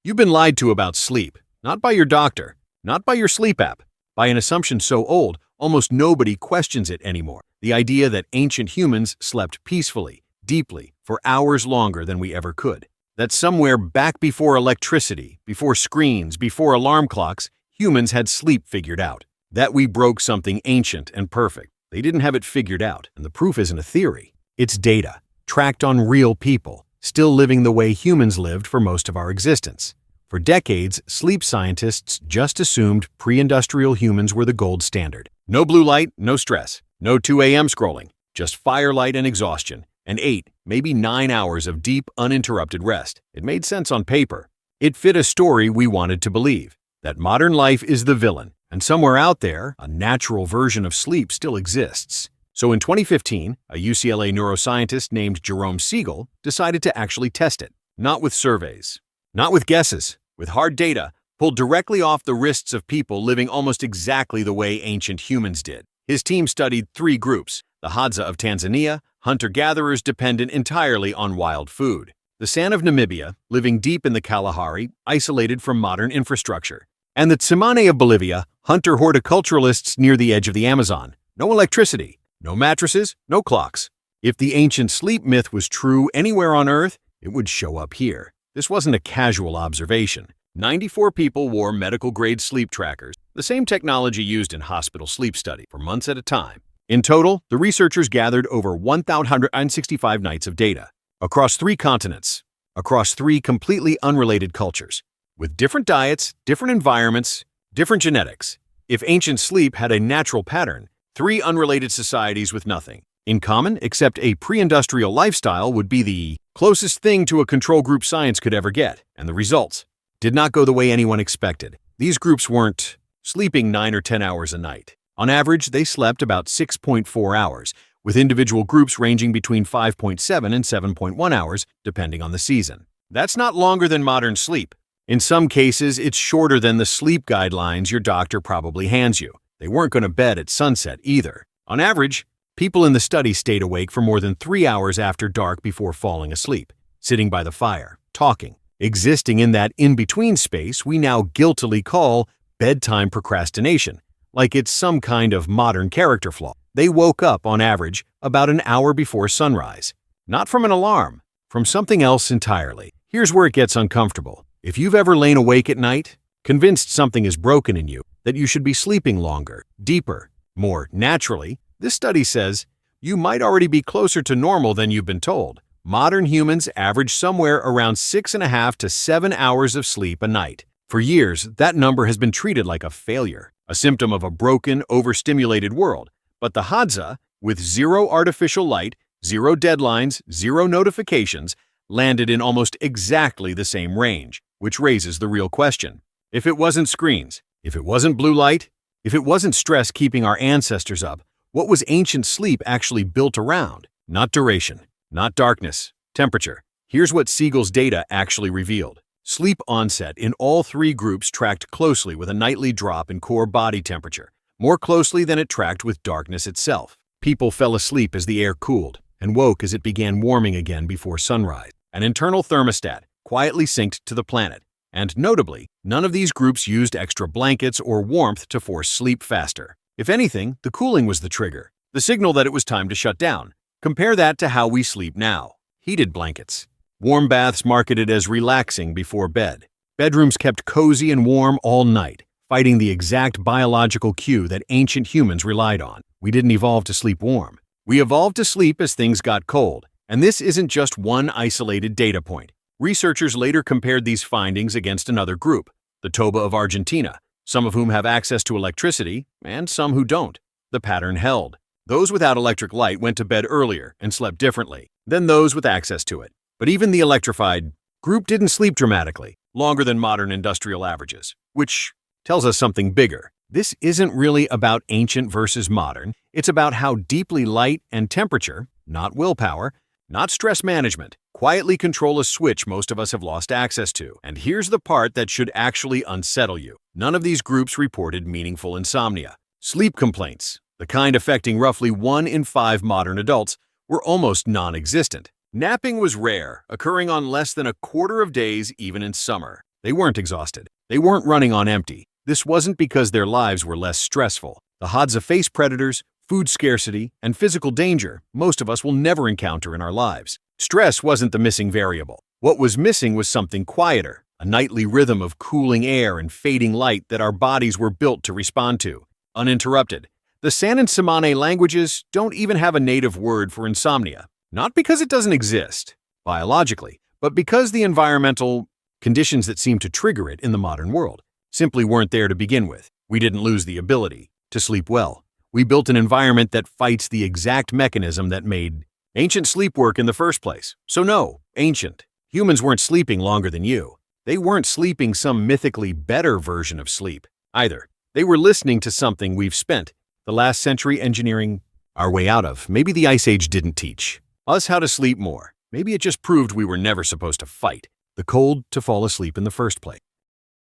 You've been lied to about sleep, not by your doctor, not by your sleep app, by an assumption so old almost nobody questions it anymore. The idea that ancient humans slept peacefully, deeply, for hours longer than we ever could. That somewhere back before electricity, before screens, before alarm clocks, humans had sleep figured out. That we broke something ancient and perfect. They didn't have it figured out, and the proof isn't a theory. It's data, tracked on real people, still living the way humans lived for most of our existence. For decades, sleep scientists just assumed pre-industrial humans were the gold standard. No blue light, no stress, no 2 a.m. scrolling, just firelight and exhaustion, and 8, maybe 9 hours of deep, uninterrupted rest. It made sense on paper. It fit a story we wanted to believe, that modern life is the villain, and somewhere out there, a natural version of sleep still exists. So in 2015, a UCLA neuroscientist named Jerome Siegel decided to actually test it. Not with surveys, not with guesses, with hard data pulled directly off the wrists of people living almost exactly the way ancient humans did. His team studied 3 groups: the Hadza of Tanzania, hunter-gatherers dependent entirely on wild food; the San of Namibia, living deep in the Kalahari, isolated from modern infrastructure; and the Tsimane of Bolivia, hunter-horticulturalists near the edge of the Amazon. No electricity, no mattresses, no clocks. If the ancient sleep myth was true anywhere on Earth, it would show up here. This wasn't a casual observation. 94 people wore medical-grade sleep trackers, the same technology used in hospital sleep study, for months at a time. In total, the researchers gathered over 1,165 nights of data, across 3 continents, across 3 completely unrelated cultures, with different diets, different environments, different genetics. If ancient sleep had a natural pattern, 3 unrelated societies with nothing in common except a pre-industrial lifestyle would be the closest thing to a control group science could ever get, and the results did not go the way anyone expected. These groups weren't sleeping 9 or 10 hours a night. On average, they slept about 6.4 hours, with individual groups ranging between 5.7 and 7.1 hours, depending on the season. That's not longer than modern sleep. In some cases, it's shorter than the sleep guidelines your doctor probably hands you. They weren't going to bed at sunset either. On average, people in the study stayed awake for more than 3 hours after dark before falling asleep, sitting by the fire, talking, existing in that in-between space we now guiltily call bedtime procrastination, like it's some kind of modern character flaw. They woke up, on average, about an hour before sunrise. Not from an alarm, from something else entirely. Here's where it gets uncomfortable. If you've ever lain awake at night, convinced something is broken in you, that you should be sleeping longer, deeper, more naturally, this study says you might already be closer to normal than you've been told. Modern humans average somewhere around 6.5 to 7 hours of sleep a night. For years, that number has been treated like a failure, a symptom of a broken, overstimulated world. But the Hadza, with 0 artificial light, 0 deadlines, 0 notifications, landed in almost exactly the same range, which raises the real question. If it wasn't screens, if it wasn't blue light, if it wasn't stress keeping our ancestors up, what was ancient sleep actually built around? Not duration, not darkness, temperature. Here's what Siegel's data actually revealed. Sleep onset in all 3 groups tracked closely with a nightly drop in core body temperature, more closely than it tracked with darkness itself. People fell asleep as the air cooled and woke as it began warming again before sunrise. An internal thermostat quietly synced to the planet. And notably, none of these groups used extra blankets or warmth to force sleep faster. If anything, the cooling was the trigger, the signal that it was time to shut down. Compare that to how we sleep now. Heated blankets. Warm baths marketed as relaxing before bed. Bedrooms kept cozy and warm all night, fighting the exact biological cue that ancient humans relied on. We didn't evolve to sleep warm. We evolved to sleep as things got cold. And this isn't just one isolated data point. Researchers later compared these findings against another group, the Toba of Argentina, some of whom have access to electricity and some who don't. The pattern held. Those without electric light went to bed earlier and slept differently than those with access to it. But even the electrified group didn't sleep dramatically, longer than modern industrial averages, which tells us something bigger. This isn't really about ancient versus modern. It's about how deeply light and temperature, not willpower, not stress management, quietly control a switch most of us have lost access to. And here's the part that should actually unsettle you. None of these groups reported meaningful insomnia. Sleep complaints, the kind affecting roughly 1 in 5 modern adults, were almost non-existent. Napping was rare, occurring on less than a quarter of days even in summer. They weren't exhausted. They weren't running on empty. This wasn't because their lives were less stressful. The Hadza faced predators, food scarcity, and physical danger most of us will never encounter in our lives. Stress wasn't the missing variable. What was missing was something quieter, a nightly rhythm of cooling air and fading light that our bodies were built to respond to, uninterrupted. The San and Tsimane languages don't even have a native word for insomnia, not because it doesn't exist, biologically, but because the environmental conditions that seem to trigger it in the modern world simply weren't there to begin with. We didn't lose the ability to sleep well. We built an environment that fights the exact mechanism that made ancient sleep work in the first place. So no, ancient. Humans weren't sleeping longer than you. They weren't sleeping some mythically better version of sleep, either. They were listening to something we've spent the last century engineering our way out of. Maybe the Ice Age didn't teach us how to sleep more. Maybe it just proved we were never supposed to fight the cold to fall asleep in the first place.